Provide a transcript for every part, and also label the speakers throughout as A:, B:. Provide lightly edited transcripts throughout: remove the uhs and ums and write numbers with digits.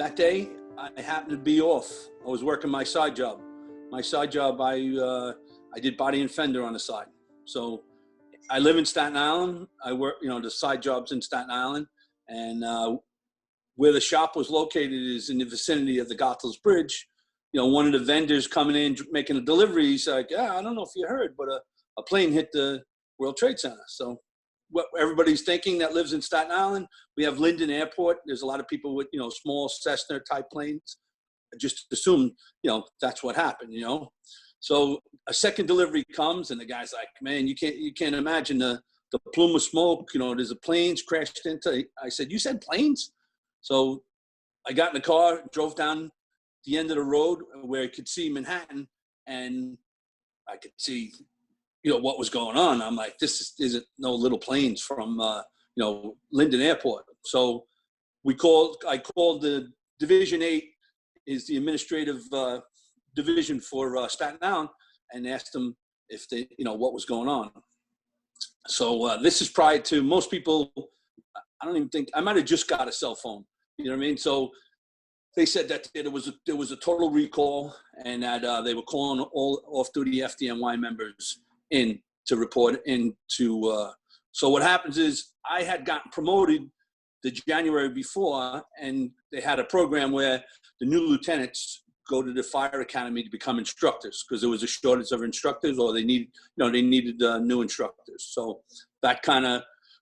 A: that day, I happened to be off. I was working my side job. My side job, I did body and fender on the side. So I live in Staten Island. I work, the side job's in Staten Island. And where the shop was located is in the vicinity of the Goethals Bridge. One of the vendors coming in, making a delivery, he's like, yeah, I don't know if you heard, but a plane hit the World Trade Center. So what everybody's thinking that lives in Staten Island, we have Linden Airport. There's a lot of people with, small Cessna type planes. I just assume, that's what happened, So a second delivery comes and the guy's like, man, you can't imagine the plume of smoke, there's a planes crashed into. I said, you said planes? So I got in the car, drove down the end of the road where I could see Manhattan, and I could see, what was going on. I'm like, this isn't no little planes from, Linden Airport. So I called the Division 8, is the administrative division for Staten Island, and asked them if they, what was going on. So this is prior to most people. I don't even think I might have just got a cell phone. You know what I mean? So they said that there was a total recall, and that they were calling all off-duty FDNY members in to report into. So what happens is I had gotten promoted the January before, and they had a program where the new lieutenants go to the fire academy to become instructors because there was a shortage of instructors, or they needed new instructors. So that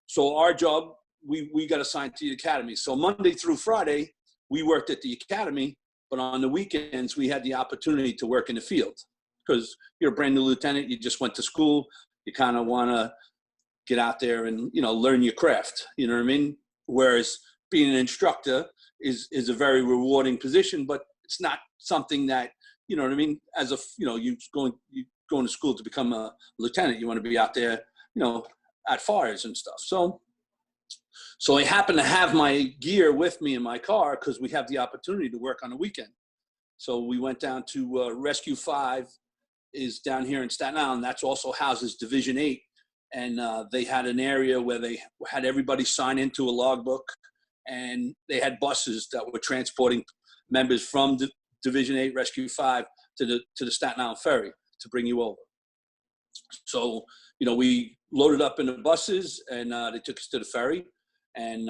A: so our job, we got assigned to the academy. So Monday through Friday, we worked at the academy, but on the weekends, we had the opportunity to work in the field because you're a brand new lieutenant. You just went to school. You kind of want to get out there and, learn your craft. You know what I mean? Whereas being an instructor is a very rewarding position, but it's not something that, you know what I mean? As you going to school to become a lieutenant, you want to be out there, at fires and stuff. So I happen to have my gear with me in my car because we have the opportunity to work on the weekend. So we went down to Rescue 5 is down here in Staten Island. That's also houses Division 8. And they had an area where they had everybody sign into a logbook, and they had buses that were transporting members from Division 8 Rescue 5 to the Staten Island Ferry to bring you over. So, we loaded up in the buses, and they took us to the ferry. And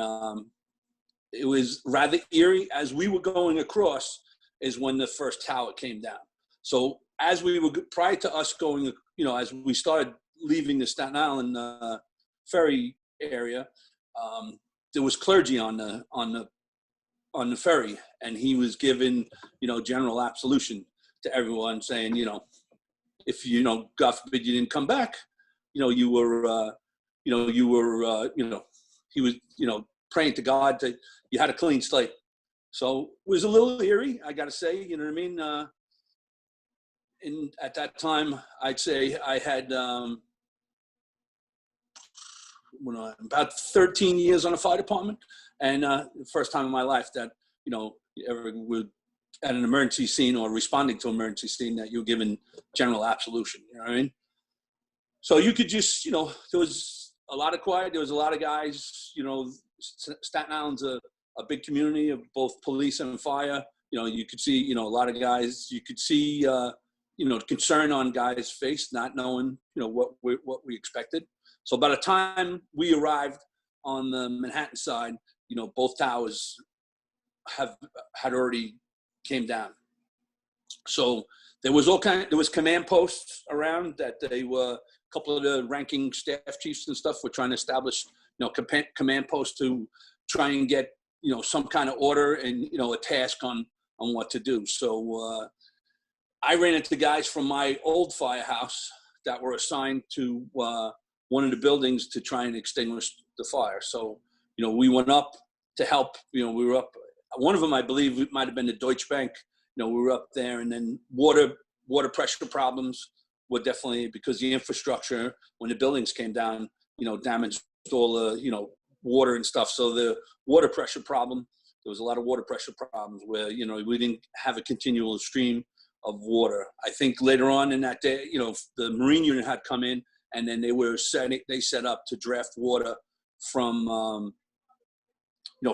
A: it was rather eerie. As we were going across is when the first tower came down. So as we were, prior to us going, as we started leaving the Staten Island ferry area, there was clergy on the ferry, and he was giving, general absolution to everyone, saying, if, God forbid you didn't come back, you were, he was, praying to God that you had a clean slate. So it was a little eerie, I got to say, you know what I mean? And at that time, I'd say I had about 13 years on a fire department, and the first time in my life that, ever would at an emergency scene or responding to an emergency scene that you're given general absolution, you know what I mean? So you could just, there was a lot of quiet. There was a lot of guys, Staten Island's a big community of both police and fire. You could see, a lot of guys, you could see, concern on guys' face, not knowing, what we expected. So by the time we arrived on the Manhattan side, both towers had already came down. So there was command posts around that they were, a couple of the ranking staff chiefs and stuff were trying to establish, command posts to try and get, some kind of order and, a task on what to do. So I ran into guys from my old firehouse that were assigned to one of the buildings to try and extinguish the fire. So, we went up to help, we were up, one of them, I believe it might've been the Deutsche Bank, we were up there, and then water pressure problems were definitely because the infrastructure, when the buildings came down, damaged all the, water and stuff. So the water pressure problem, there was a lot of water pressure problems where, we didn't have a continual stream of water. I think later on in that day, the Marine unit had come in, and then they set up to draft water from,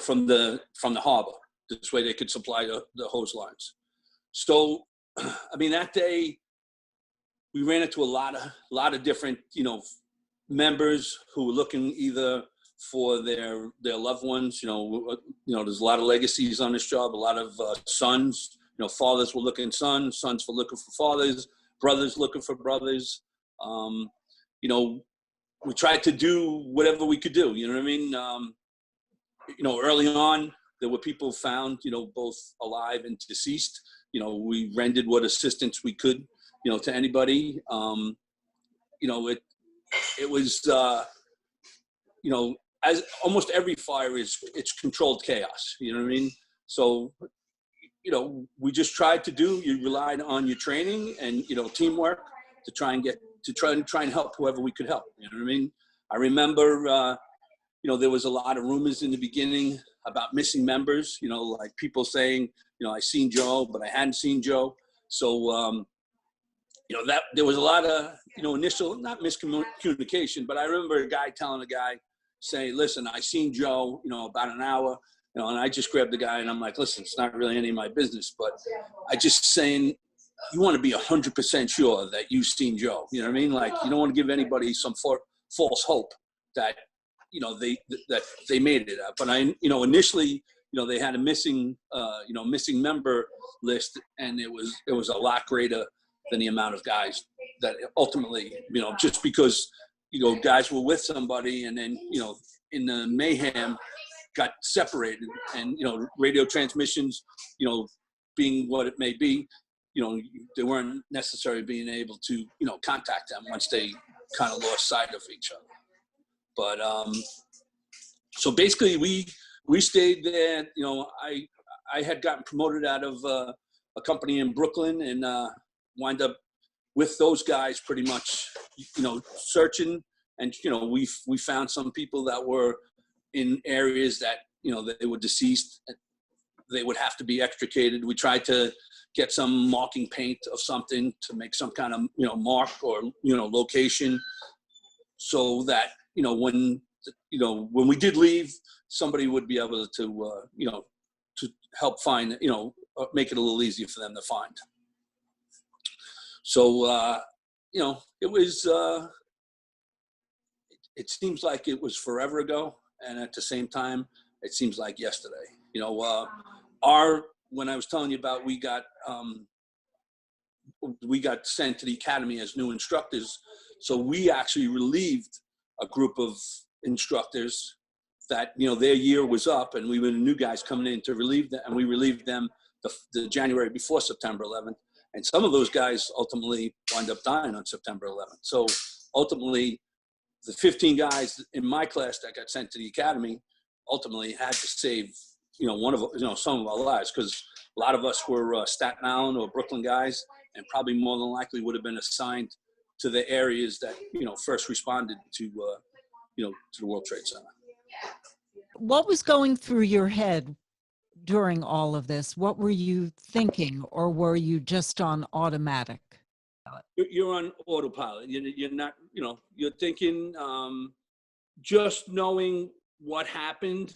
A: from the harbor. This way they could supply the hose lines. So, I mean, that day we ran into a lot of different, members who were looking either for their loved ones. There's a lot of legacies on this job, a lot of sons. Fathers were looking sons were looking for fathers, brothers looking for brothers. We tried to do whatever we could do, you know what I mean? Early on, there were people found, both alive and deceased. We rendered what assistance we could, to anybody. It was, as almost every fire it's controlled chaos, you know what I mean? So, we just tried to you relied on your training and, teamwork to try and help whoever we could help, you know what I mean? I remember, there was a lot of rumors in the beginning about missing members, like people saying, I seen Joe, but I hadn't seen Joe. So, that there was a lot of, initial, not miscommunication, but I remember a guy telling a guy, saying, listen, I seen Joe, about an hour, and I just grabbed the guy and I'm like, listen, it's not really any of my business, but I just saying, you want to be 100% sure that you've seen Joe. You know what I mean? Like, you don't want to give anybody some false hope that, that they made it up. But initially, they had a missing member list, and it was a lot greater than the amount of guys that ultimately, just because, guys were with somebody and then, in the mayhem got separated, and, radio transmissions, being what it may be, they weren't necessarily being able to, contact them once they kind of lost sight of each other. But, so basically we stayed there. I had gotten promoted out of a company in Brooklyn, and wind up with those guys pretty much, searching. And, we found some people that were in areas that, that they were deceased. They would have to be extricated. We tried to get some marking paint of something to make some kind of, mark or, location, so that, when we did leave, somebody would be able to, to help find, make it a little easier for them to find. So, it was, it seems like it was forever ago. And at the same time, it seems like yesterday. When I was telling you about, we got sent to the academy as new instructors. So we actually relieved a group of instructors that, their year was up, and we were the new guys coming in to relieve them, and we relieved them the January before September 11th. And some of those guys ultimately wound up dying on September 11th. So ultimately, the 15 guys in my class that got sent to the academy ultimately had to save, some of our lives, because a lot of us were Staten Island or Brooklyn guys, and probably more than likely would have been assigned to the areas that, first responded to, to the World Trade Center.
B: What was going through your head during all of this? What were you thinking, or were you just on automatic?
A: You're on autopilot. You're not, you're thinking, just knowing what happened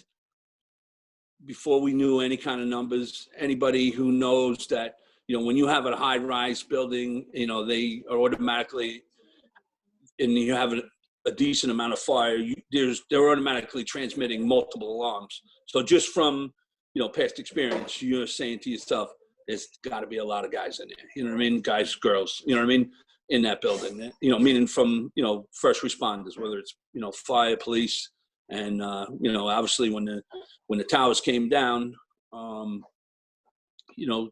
A: before we knew any kind of numbers. Anybody who knows that, when you have a high-rise building, they are automatically, and you have a decent amount of fire, they're automatically transmitting multiple alarms. So just from, past experience, you're saying to yourself, there's got to be a lot of guys in there, you know what I mean? Guys, girls, you know what I mean? In that building, meaning from, first responders, whether it's, fire, police, and, obviously when the towers came down, you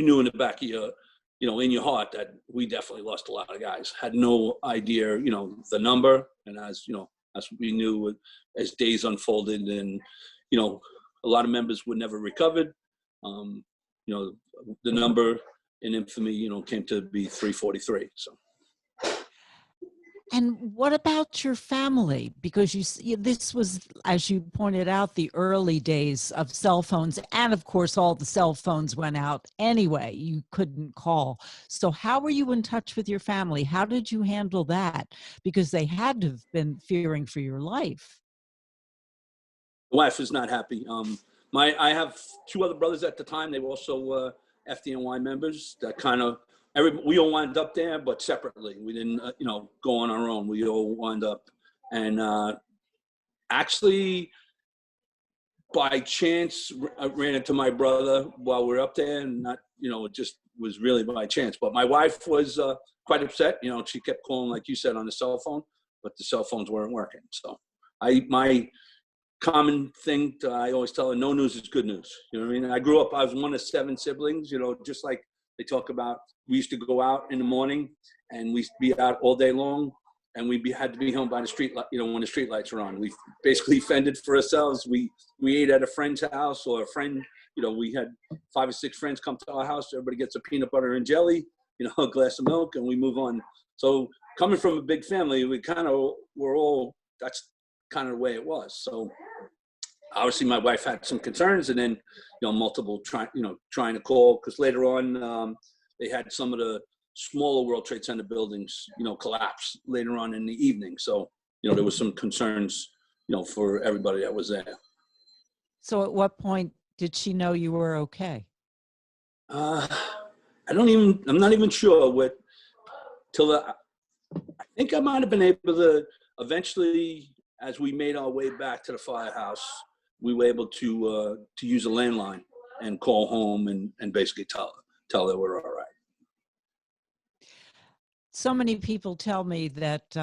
A: knew in the back of your, in your heart that we definitely lost a lot of guys. Had no idea, the number. And as we knew as days unfolded, and, a lot of members were never recovered. The number in infamy, came to be 343. So.
B: And what about your family? Because this was, as you pointed out, the early days of cell phones. And of course, all the cell phones went out anyway. You couldn't call. So how were you in touch with your family? How did you handle that? Because they had to have been fearing for your life.
A: My wife was not happy. I have two other brothers at the time. They were also FDNY members. That kind of we all wound up there, but separately. We didn't, go on our own. We all wound up, and actually, by chance, I ran into my brother while we were up there, and not, it just was really by chance. But my wife was quite upset. She kept calling, like you said, on the cell phone, but the cell phones weren't working. So my common thing I always tell her, no news is good news. You know what I mean? I grew up, I was one of 7 siblings, just like they talk about, we used to go out in the morning and we used to be out all day long, and had to be home by the street, when the street lights were on. We basically fended for ourselves. We ate at a friend's house, or a friend, we had 5 or 6 friends come to our house. Everybody gets a peanut butter and jelly, a glass of milk, and we move on. So coming from a big family, we kind of were all, that's kind of the way it was. So obviously my wife had some concerns, and then, multiple trying to call, because later on they had some of the smaller World Trade Center buildings, collapse later on in the evening. So, there was some concerns, for everybody that was there.
B: So at what point did she know you were okay?
A: I'm not even sure I think I might've been able to eventually, as we made our way back to the firehouse, we were able to use a landline and call home and basically tell her we're all right.
B: So many people tell me that,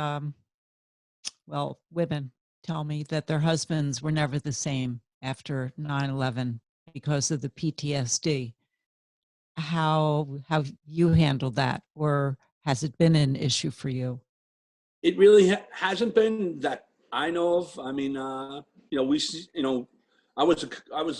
B: women tell me that their husbands were never the same after 9/11 because of the PTSD. How have you handled that, or has it been an issue for you?
A: It really hasn't been that I know of. I mean, I was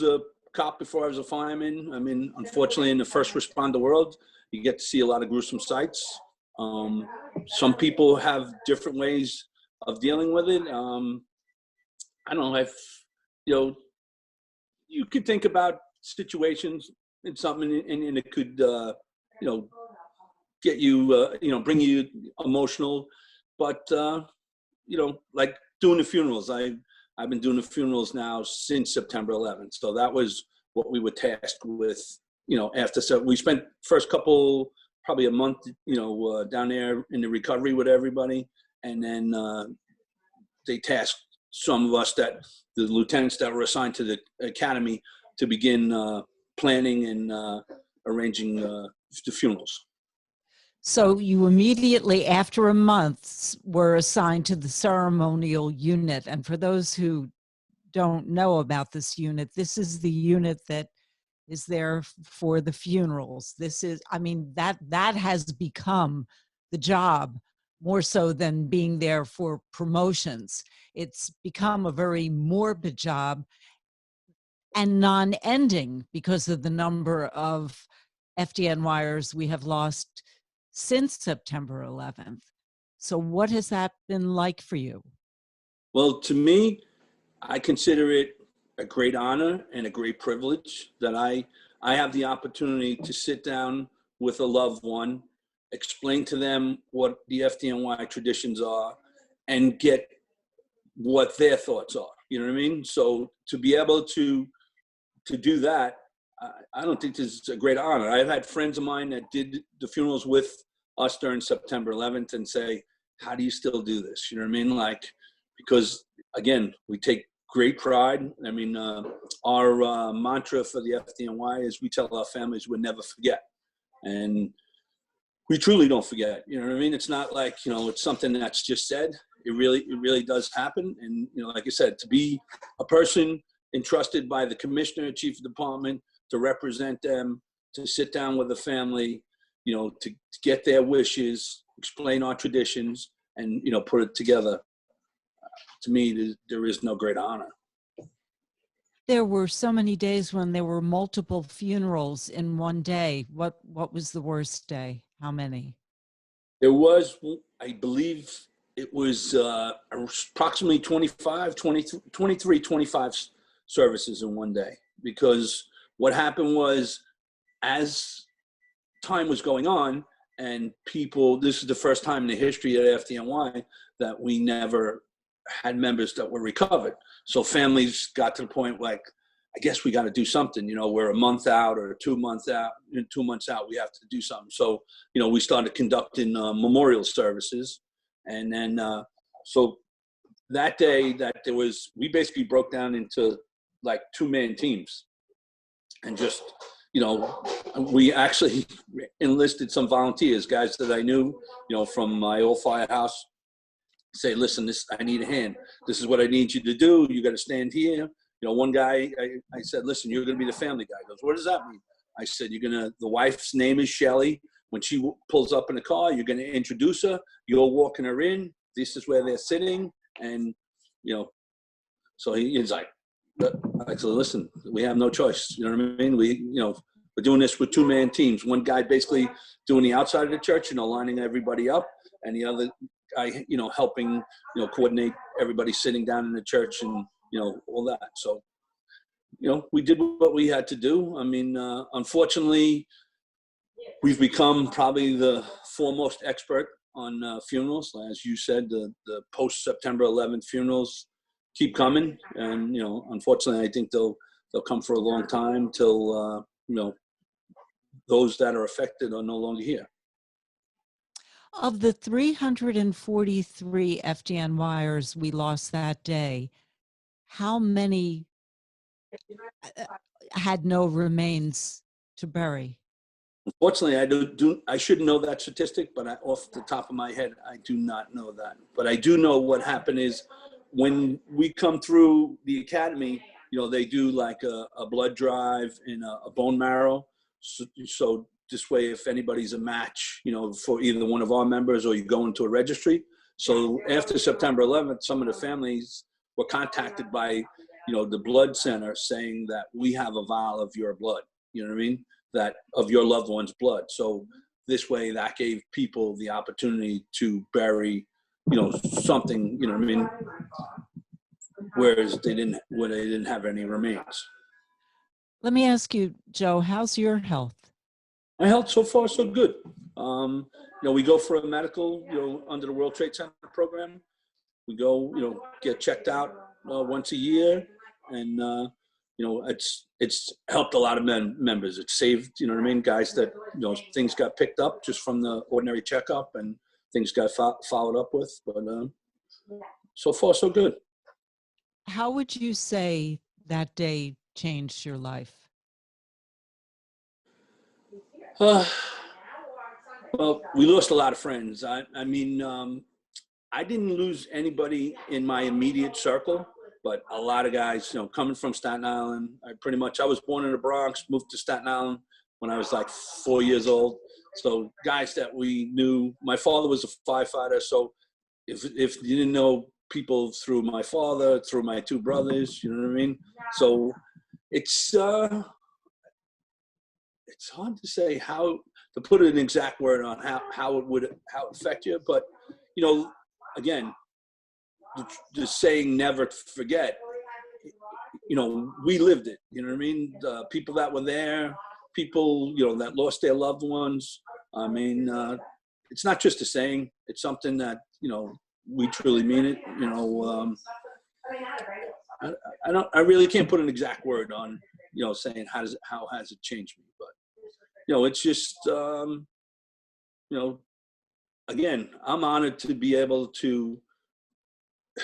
A: a cop before I was a fireman. I mean, unfortunately, in the first responder world, you get to see a lot of gruesome sights. Some people have different ways of dealing with it. I don't know if, you could think about situations and something, and it could, get you, bring you emotional. But, like doing the funerals, I've been doing the funerals now since September 11th. So that was what we were tasked with, after. So we spent first couple, probably a month, down there in the recovery with everybody. And then they tasked some of us, the lieutenants that were assigned to the academy, to begin planning and arranging the funerals.
B: So you immediately, after a month, were assigned to the ceremonial unit. And for those who don't know about this unit, this is the unit that is there for the funerals. This is, that has become the job more so than being there for promotions. It's become a very morbid job and non-ending because of the number of FDNY'ers we have lost since September 11th. So what has that been like for you?
A: Well, to me, I consider it a great honor and a great privilege that I have the opportunity to sit down with a loved one, explain to them what the FDNY traditions are, and get what their thoughts are. You know what I mean? So to be able to do that, I don't think this is a great honor. I've had friends of mine that did the funerals with us during September 11th and say, how do you still do this? You know what I mean? Like, because again, we take great pride. I mean, our mantra for the FDNY is we tell our families we'll never forget. And we truly don't forget. You know what I mean? It's not like, it's something that's just said. It really does happen. And, like I said, to be a person entrusted by the commissioner, chief of department, to represent them, to sit down with the family, to get their wishes, explain our traditions, and, put it together. To me, there is no great honor.
B: There were so many days when there were multiple funerals in one day. What was the worst day? How many?
A: There was, I believe it was approximately 25 services in one day. Because what happened was, as time was going on, and this is the first time in the history of FDNY that we never had members that were recovered. So families got to the point like, I guess we got to do something. You know, we're a month out or 2 months out. In 2 months out, we have to do something. So, you know, we started conducting memorial services, and then so that day that there was, we basically broke down into like 2-man teams, and just, you know, we actually enlisted some volunteers, guys that I knew, you know, from my old firehouse. Say, listen, I need a hand. This is what I need you to do. You got to stand here. You know, one guy, I said, listen, you're going to be the family guy. He goes, what does that mean? I said, the wife's name is Shelly. When she pulls up in the car, you're going to introduce her. You're walking her in. This is where they're sitting. And, you know, so he's like, I said, listen, we have no choice. You know what I mean? We're doing this with 2-man teams. One guy basically doing the outside of the church, you know, lining everybody up, and the other guy, you know, helping, you know, coordinate everybody sitting down in the church and, you know, all that. So, you know, we did what we had to do. I mean, unfortunately, we've become probably the foremost expert on funerals. As you said, the post-September 11th funerals keep coming. And, you know, unfortunately, I think they'll come for a long time till, you know, those that are affected are no longer here.
B: Of the 343 FDNY'ers we lost that day, how many had no remains to bury?
A: Unfortunately, I shouldn't know that statistic, but off the top of my head, I do not know that. But I do know what happened is when we come through the academy, you know, they do like a blood drive and a bone marrow. So this way, if anybody's a match, you know, for either one of our members, or you go into a registry. So after September 11th, some of the families were contacted by, you know, the blood center saying that we have a vial of your blood, you know what I mean? That of your loved one's blood. So this way, that gave people the opportunity to bury, you know, something, you know what I mean? Whereas they didn't have any remains.
B: Let me ask you, Joe, how's your health?
A: My health so far so good. You know, we go for a medical, you know, under the World Trade Center program. We go, you know, get checked out once a year, and you know, it's helped a lot of members. It's saved, you know what I mean, guys that, you know, things got picked up just from the ordinary checkup, and things got followed up with. But so far so good.
B: How would you say that day changed your life?
A: Well, we lost a lot of friends. I mean, I didn't lose anybody in my immediate circle, but a lot of guys, you know, coming from Staten Island. I was born in the Bronx, moved to Staten Island when I was like 4 years old. So guys that we knew, my father was a firefighter. So if you didn't know people through my father, through my 2 brothers, you know what I mean? So it's hard to say how to put an exact word on how it would affect you. But, you know, again, the saying never forget, you know, we lived it, you know what I mean? The people that were there, people, you know, that lost their loved ones. I mean, it's not just a saying, it's something that, you know, we truly mean it. You know, I really can't put an exact word on, you know, saying how has it changed me, but, you know, it's just, you know, again, I'm honored to be able to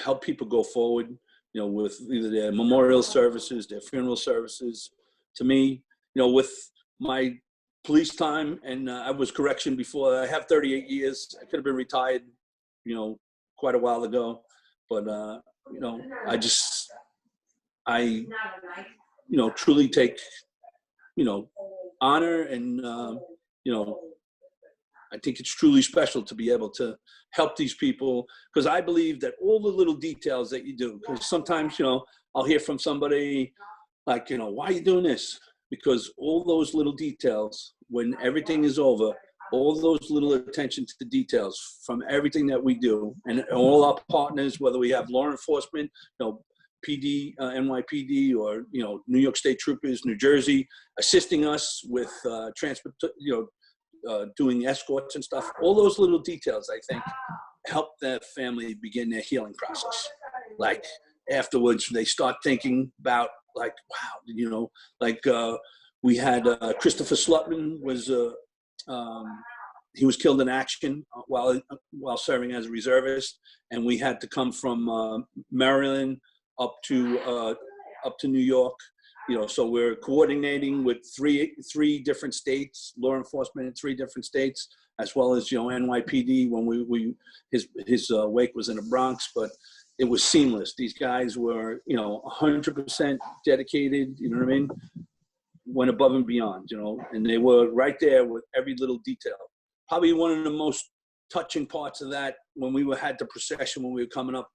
A: help people go forward, you know, with either their memorial services, their funeral services. To me, you know, with my police time, and I was correction before, I have 38 years. I could have been retired, you know, quite a while ago, but, you know, I, you know, truly take, you know, honor, and, you know, I think it's truly special to be able to help these people, because I believe that all the little details that you do, because sometimes, you know, I'll hear from somebody like, you know, why are you doing this? Because all those little details, when everything is over, all those little attention to the details from everything that we do, and all our partners, whether we have law enforcement, you know, PD, NYPD, or, you know, New York State Troopers, New Jersey, assisting us with transport, you know, doing escorts and stuff. All those little details, I think, help that family begin their healing process. Like afterwards, they start thinking about like, wow, you know, like we had Christopher Slutman was, he was killed in action while serving as a reservist, and we had to come from Maryland up to New York. You know, so we're coordinating with three different states, law enforcement in 3 different states, as well as, you know, NYPD when his wake was in the Bronx, but it was seamless. These guys were, you know, 100% dedicated, you know what I mean? Went above and beyond, you know, and they were right there with every little detail. Probably one of the most touching parts of that when we had the procession, when we were coming up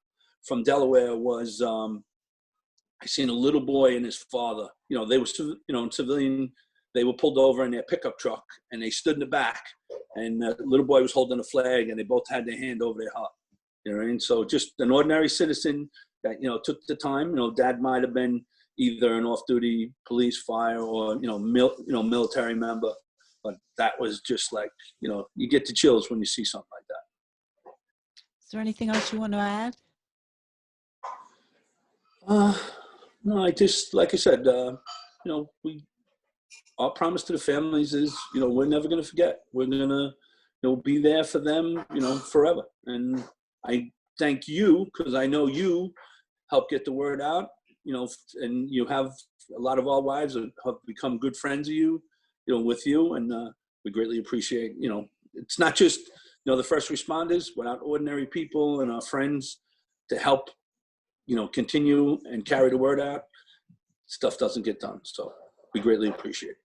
A: from Delaware, was I seen a little boy and his father. You know, they were, you know, in civilian, they were pulled over in their pickup truck and they stood in the back, and the little boy was holding a flag and they both had their hand over their heart. You know what I mean? So just an ordinary citizen that, you know, took the time. You know, dad might have been either an off-duty police, fire, or, you know, military member. But that was just like, you know, you get the chills when you see something like that.
B: Is there anything else you want to add?
A: No, I just, like I said, you know, our promise to the families is, you know, we're never going to forget. We're going to, you know, be there for them, you know, forever. And I thank you, because I know you help get the word out, you know, and you have a lot of our wives have become good friends of you, you know, with you. And we greatly appreciate, you know, it's not just, you know, the first responders, without ordinary people and our friends to help, you know, continue and carry the word out, stuff doesn't get done. So we greatly appreciate it.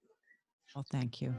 B: Well, thank you.